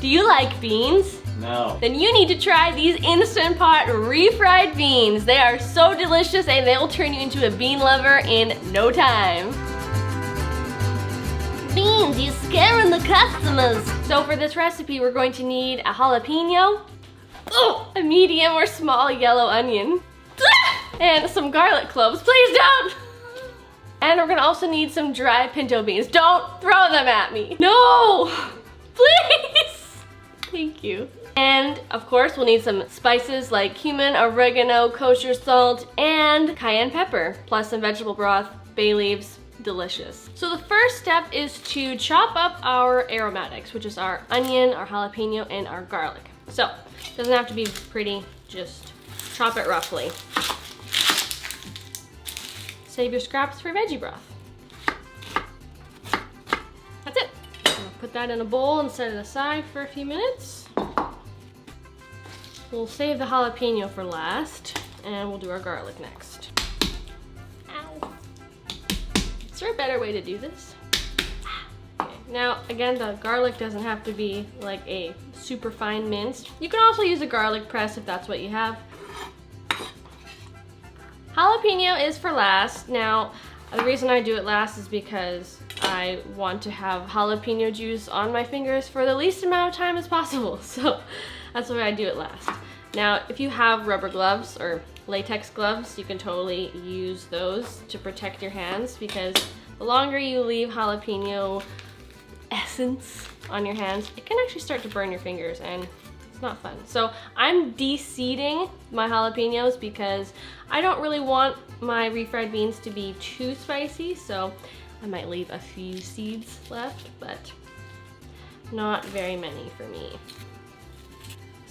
Do you like beans? No. Then you need to try these Instant Pot refried beans. They are so delicious and they will turn you into a bean lover in no time. Beans, you're scaring the customers. So for this recipe, we're going to need a jalapeno, a medium or small yellow onion, and some garlic cloves. Please don't! And we're gonna also need some dry pinto beans. Don't throw them at me. No! Please! Thank you. And of course, we'll need some spices like cumin, oregano, kosher salt, and cayenne pepper, plus some vegetable broth, bay leaves. Delicious. So the first step is to chop up our aromatics, which is our onion, our jalapeno, and our garlic. So, it doesn't have to be pretty, just chop it roughly. Save your scraps for veggie broth. That's it. I'll put that in a bowl and set it aside for a few minutes. We'll save the jalapeno for last, and we'll do our garlic next. Ow. Is there a better way to do this? Okay. Now, again, the garlic doesn't have to be like a super fine minced. You can also use a garlic press if that's what you have. Jalapeno is for last. Now, the reason I do it last is because I want to have jalapeno juice on my fingers for the least amount of time as possible. So that's why I do it last. Now, if you have rubber gloves or latex gloves, you can totally use those to protect your hands, because the longer you leave jalapeno essence on your hands, it can actually start to burn your fingers and it's not fun. So I'm de-seeding my jalapenos because I don't really want my refried beans to be too spicy, so I might leave a few seeds left, but not very many for me.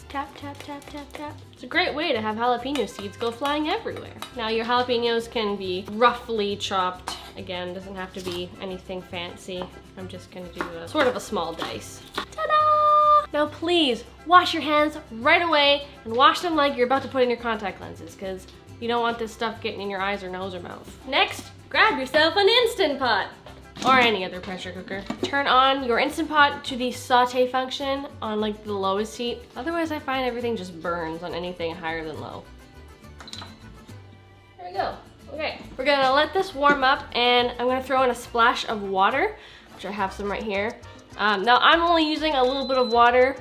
Tap, tap, tap, tap, tap. It's a great way to have jalapeno seeds go flying everywhere. Now your jalapenos can be roughly chopped. Again, doesn't have to be anything fancy. I'm just gonna do a sort of a small dice. Ta-da! Now please, wash your hands right away and wash them like you're about to put in your contact lenses, because you don't want this stuff getting in your eyes or nose or mouth. Next, grab yourself an Instant Pot. Or any other pressure cooker. Turn on your Instant Pot to the saute function on like the lowest heat. Otherwise, I find everything just burns on anything higher than low. There we go. Okay, we're gonna let this warm up and I'm gonna throw in a splash of water, which I have some right here. Now I'm only using a little bit of water.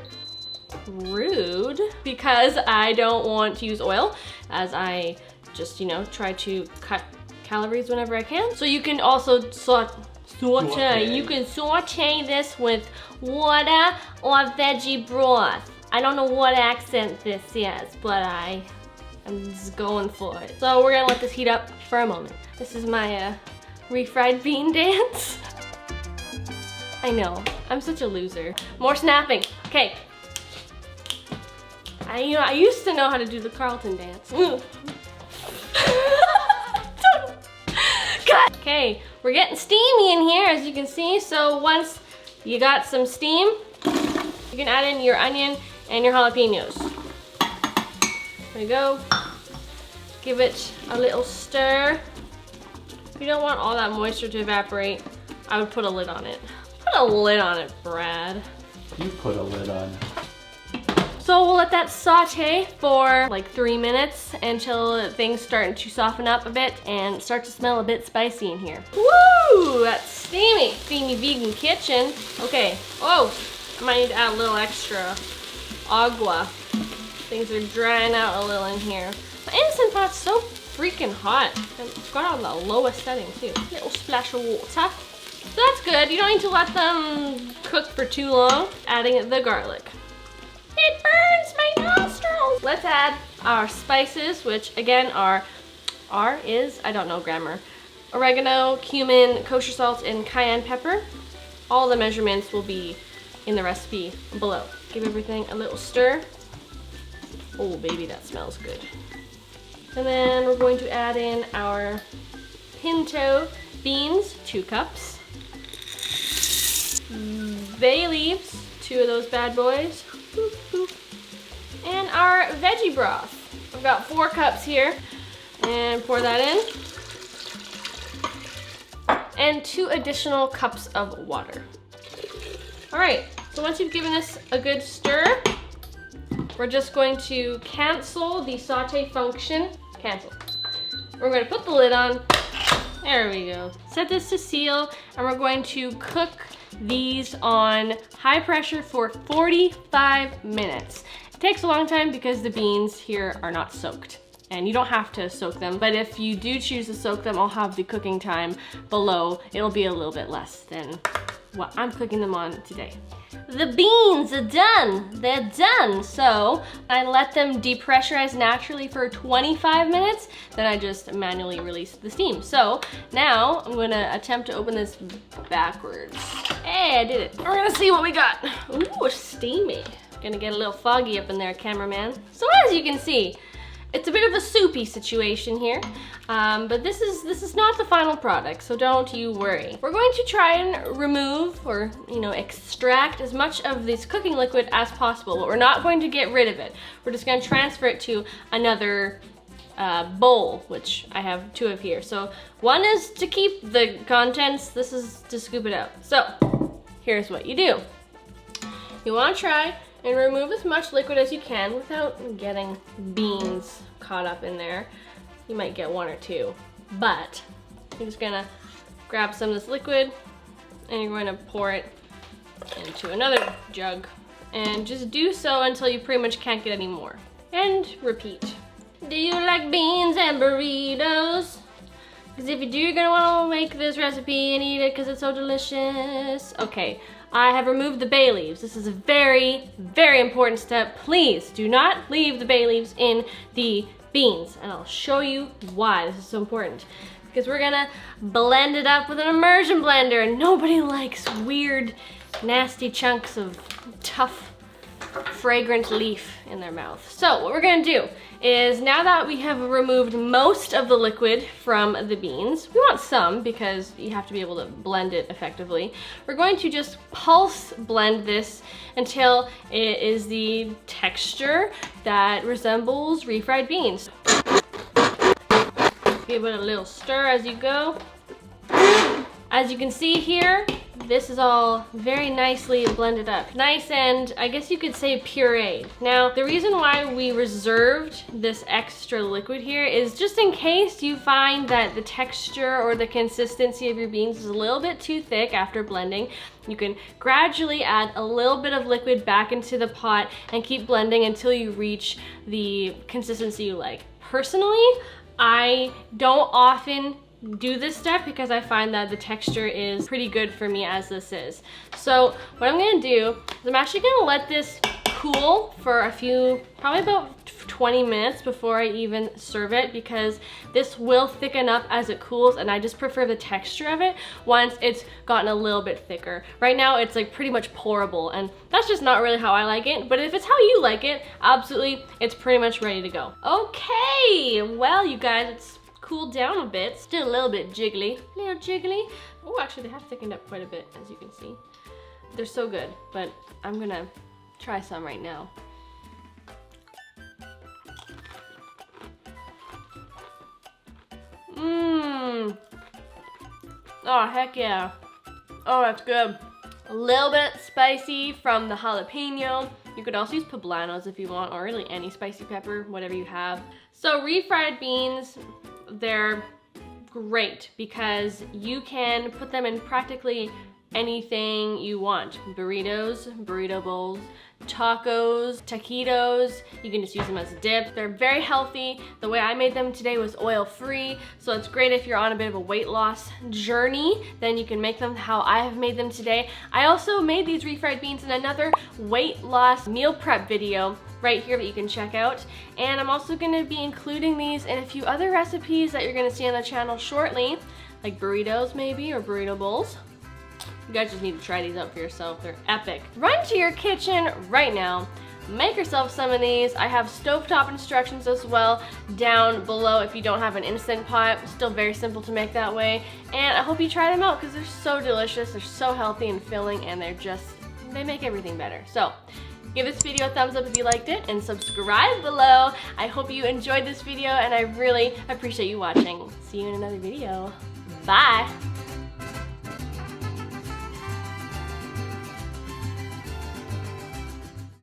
Rude. Because I don't want to use oil, as I just, you know, try to cut calories whenever I can. So you can also saute. You can saute this with water or veggie broth. I don't know what accent this is, but I'm just going for it. So we're gonna let this heat up for a moment. This is my refried bean dance. I know, I'm such a loser. More snapping. Okay. I used to know how to do the Carlton dance. Cut. Okay, we're getting steamy in here, as you can see. So once you got some steam, you can add in your onion and your jalapenos. There we go. Give it a little stir. If you don't want all that moisture to evaporate, I would put a lid on it. Put a lid on it, Brad. You put a lid on it. So we'll let that saute for like 3 minutes until things start to soften up a bit and start to smell a bit spicy in here. Woo! That's steamy. Steamy vegan kitchen. Okay. Oh, I might need to add a little extra agua. Things are drying out a little in here. My Instant Pot's so freaking hot. I've got it on the lowest setting too. A little splash of water. So that's good. You don't need to let them cook for too long. Adding the garlic. It burns my nostrils. Let's add our spices, which again are, I don't know grammar. Oregano, cumin, kosher salt, and cayenne pepper. All the measurements will be in the recipe below. Give everything a little stir. Oh baby, that smells good. And then we're going to add in our pinto beans, 2 cups. Bay leaves, 2 of those bad boys. Boop, boop. And our veggie broth. I've got 4 cups here, and pour that in. And 2 additional cups of water. All right, So once you've given this a good stir, we're just going to cancel the saute function. Cancel. We're going to put the lid on. There we go. Set this to seal, and we're going to cook these on high pressure for 45 minutes. It takes a long time because the beans here are not soaked. And you don't have to soak them, but if you do choose to soak them, I'll have the cooking time below. It'll be a little bit less than what I'm cooking them on today. The beans are done. They're done. So I let them depressurize naturally for 25 minutes. Then I just manually release the steam. So now I'm gonna attempt to open this backwards. Hey, I did it. We're gonna see what we got. Ooh, steamy. Gonna get a little foggy up in there, cameraman. So as you can see, it's a bit of a soupy situation here, but this is not the final product, so don't you worry. We're going to try and remove or extract as much of this cooking liquid as possible, but we're not going to get rid of it. We're just going to transfer it to another bowl, which I have 2 of here. So one is to keep the contents, this is to scoop it out. So here's what you do. You want to try and remove as much liquid as you can without getting beans caught up in there. You might get 1 or 2, but you're just gonna grab some of this liquid and you're going to pour it into another jug and just do so until you pretty much can't get any more. And repeat. Do you like beans and burritos? Because if you do, you're gonna wanna make this recipe and eat it because it's so delicious. Okay. I have removed the bay leaves. This is a very, very important step. Please do not leave the bay leaves in the beans, and I'll show you why this is so important. Because we're gonna blend it up with an immersion blender, and nobody likes weird, nasty chunks of tough, fragrant leaf in their mouth. So what we're gonna do is, now that we have removed most of the liquid from the beans, we want some because you have to be able to blend it effectively. We're going to just pulse blend this until it is the texture that resembles refried beans. Give it a little stir as you go. As you can see here, this is all very nicely blended up. Nice and, I guess you could say, pureed. Now, the reason why we reserved this extra liquid here is just in case you find that the texture or the consistency of your beans is a little bit too thick after blending. You can gradually add a little bit of liquid back into the pot and keep blending until you reach the consistency you like. Personally, I don't often do this step because I find that the texture is pretty good for me as this is. So what I'm gonna do is I'm actually gonna let this cool for probably about 20 minutes before I even serve it, because this will thicken up as it cools, and I just prefer the texture of it once it's gotten a little bit thicker. Right now it's like pretty much pourable, and that's just not really how I like it, but if it's how you like it, absolutely, it's pretty much ready to go. Okay, well you guys, it's cooled down a bit, still a little bit jiggly. Oh, actually they have thickened up quite a bit, as you can see. They're so good, but I'm gonna try some right now. Mmm. Oh, heck yeah. Oh, that's good. A little bit spicy from the jalapeno. You could also use poblanos if you want, or really any spicy pepper, whatever you have. So refried beans, they're great because you can put them in practically anything you want. Burritos, burrito bowls, tacos, taquitos. You can just use them as a dip. They're very healthy. The way I made them today was oil-free, so it's great if you're on a bit of a weight loss journey. Then you can make them how I have made them today. I also made these refried beans in another weight loss meal prep video right here that you can check out. And I'm also gonna be including these in a few other recipes that you're gonna see on the channel shortly, like burritos maybe, or burrito bowls. You guys just need to try these out for yourself. They're epic. Run to your kitchen right now. Make yourself some of these. I have stovetop instructions as well down below if you don't have an Instant Pot. Still very simple to make that way. And I hope you try them out because they're so delicious. They're so healthy and filling, and they make everything better. So give this video a thumbs up if you liked it, and subscribe below. I hope you enjoyed this video, and I really appreciate you watching. See you in another video. Bye.